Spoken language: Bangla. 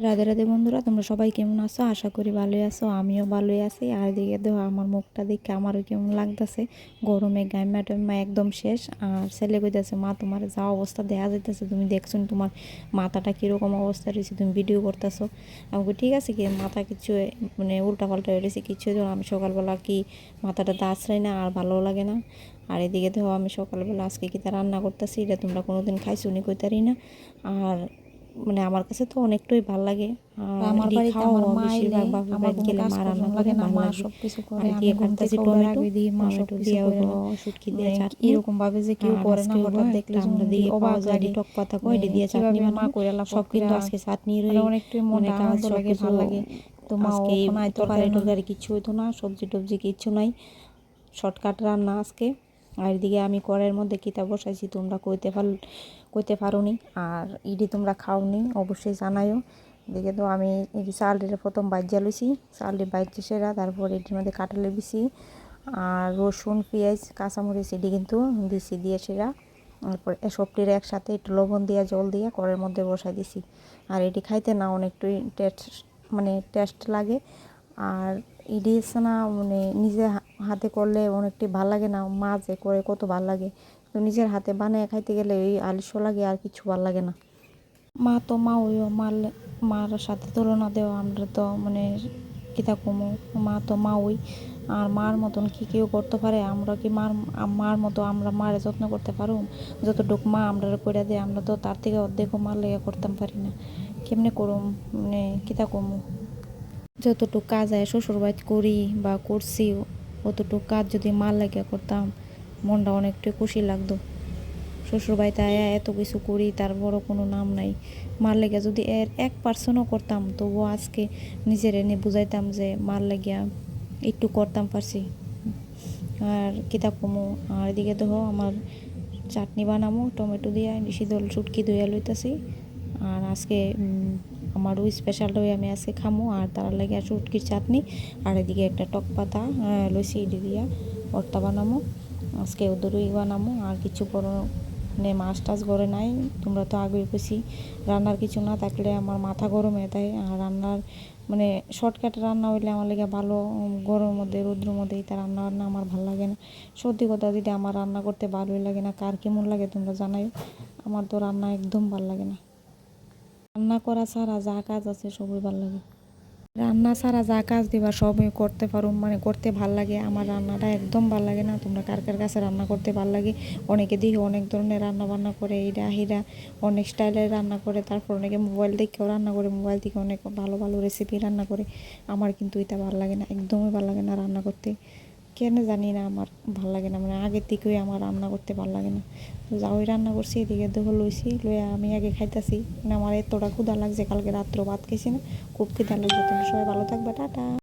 রাধে রাধে বন্ধুরা, তোমরা সবাই কেমন আছো? আশা করি ভালোই আছো। আমিও ভালোই আছি। আর এদিকে দেখো আমার মুখটা দেখে আমারও কেমন লাগতেছে। গরমে গাইমা টাইমা একদম শেষ। আর ছেলে কইতেছে, মা তোমার যা অবস্থা দেখা যাইতেছে, তুমি দেখছো তোমার মাথাটা কীরকম অবস্থা রয়েছে, তুমি ভিডিও করতেছো। আমাকে ঠিক আছে কি মাথা কিছু মানে উল্টা পাল্টা হয়ে রয়েছে, কিছু আমি সকালবেলা কি মাথাটা দাঁচড়াই না আর ভালো লাগে না। আর এদিকে দেখো আমি সকালবেলা আজকে কি তা রান্না করতেছি, এটা তোমরা কোনোদিন খাইছো নি কইতারি না। আর মানে আমার কাছে তো অনেকটাই ভাল লাগে। আর আমার এটি বাড়িতে খাওয়া আমার মা বেশিরভাগ এলে বাপের আমার বাড়িতে কোনো গেলে কাজ মা রান্না করানো করে লাগে না, ভাল মা লাগে। সবকিছু আর করে। আমি এদিকে ঘুম কাটতেছি থেকে ওঠার টমেটো, আগে দিই মা টমেটো সবকিছু দিয়ে করে। হলো শুটকি দিয়ে চাটনি। এরকম ভাবে যে কেউ আর করে না, আজকে হঠাৎ দেখলে যেমন আমরা দিকে পাওয়া অবাক যায় এটি লাগে। টক পাতা কয়, মানে এটি দিয়ে চাটনি কিভাবে মা বানাবো। করে আলা সব কিন্তু আজকে চাটনিরই অনেকটাই মানে মনটা কাজ, আনন্দ সব লাগে, কিছু। ভাল লাগে। তো মা আজকে ওখানে আইতে পারে তরকারি না। টরকারি কিচ্ছু হইতো না, সবজি টবজি কিচ্ছু নাই, শর্টকাট রান্না আজকে। আর এদিকে আমি কড়াইয়ের মধ্যে কিতা বসাইছি তোমরা কইতে পারো নি। আর ইডি তোমরা খাওনি অবশ্যই জানাইও। এদিকে তো আমি এই চালটির প্রথম বাইজা লইছি, চালটি বাইজে সেরা, তারপর এটির মধ্যে কাঁঠালের বিচি আর রসুন পেঁয়াজ কাঁচামরিচ এটি কিন্তু দিছি দিয়ে সেরা। তারপর সবটির একসাথে একটু লবণ দিয়ে জল দিয়ে কড়াইয়ের মধ্যে বসাই দিছি। আর এটি খাইতে না অনেকটাই টেস্ট লাগে। আর এটি হচ্ছে না মানে নিজে হাতে করলে অনেকটাই ভাল লাগে না, মা যে করে কত ভাল লাগে। তো নিজের হাতে বানিয়ে খাইতে গেলে এই আলস্য লাগে, আর কিছু ভাল লাগে না। মা তো মা ওইও মার সাথে তুলনা দেওয়া আমরা তো মানে কিতা কমু, মা তো মা ওই। আর মার মতন কি কেউ করতে পারে? আমরা কি মার মতো আমরা মারে যত্ন করতে পারো? যতটুকু মা আমরা করে দেয় আমরা তো তার থেকে অর্ধেকও মার লেগে করতাম পারি না। কেমনে করুম মানে কিতা কমু? যতটুকু কাজ হয় শ্বশুরবাড়িতে করি বা করছি, অতটুকু কাজ যদি মার লেগে করতাম মনটা অনেকটাই খুশি লাগতো। শ্বশুরবাড়িতে আয়া এত কিছু করি, তারপরও কোনো নাম নাই। মার লেগে যদি 1% করতাম, তবুও আজকে নিজের এনে বুঝাইতাম যে মার লেগিয়া একটু করতাম পারছি। আর কিতা কমু। আর এদিকে দেখো আমার চাটনি বানামো টমেটো দিয়া, বেশি দল শুটকি ধুইয়া লইতাছি। আর আজকে আমারও স্পেশালটাই আমি আজকে খামো। আর তার লাগে শুটকির চাটনি, আর এদিকে একটা টক পাতা লইছি, এটি দিয়া ভর্তা বানামো আজকে। ওদেরই বানামো আর কিছু বড় মানে মাছ টাছ ঘরে নাই। তোমরা তো আগেই কইছি রান্নার কিছু না থাকলে আমার মাথা গরম হয়ে যায়। আর রান্নার মানে শর্টকাট রান্না হইলে আমার লেগে ভালো। গরমের মধ্যে রৌদ্রের মধ্যে এটা রান্না বান্না আমার ভালো লাগে না। সত্যি কথা যদি আমার রান্না করতে ভালোই লাগে না, কার কেমন লাগে তোমরা জানাই। আমার তো রান্না একদম ভালো লাগে না। রান্না করা ছাড়া যা কাজ আছে সবই ভালো লাগে। রান্না ছাড়া যা কাজ দিবা সবই করতে পারো, মানে করতে ভাল লাগে। আমার রান্নাটা একদম ভাল লাগে না। তোমরা কার কার কাছে রান্না করতে ভাল লাগে? অনেকে দেখি অনেক ধরনের রান্না বান্না করে, এইটা হিরা অনেক স্টাইলের রান্না করে। তারপর অনেকে মোবাইল দেখেও রান্না করে, মোবাইল থেকে অনেক ভালো ভালো রেসিপি রান্না করে। আমার কিন্তু এটা ভাল লাগে না, একদমই ভাল লাগে না রান্না করতে। কেন জানি না আমার ভাল লাগে না, মানে আগের থেকেই আমার রান্না করতে ভাল লাগে না। তো যা ওই রান্না করছি, এদিকে দেখো লইছি লইয়া আমি আগে খাইতেছি। মানে আমার এতটা ক্ষুধা লাগছে, কালকে রাত্র ভাত খেয়েছি না, খুব খিদা লাগছে। তোমরা সবাই ভালো থাকবে, টাটা।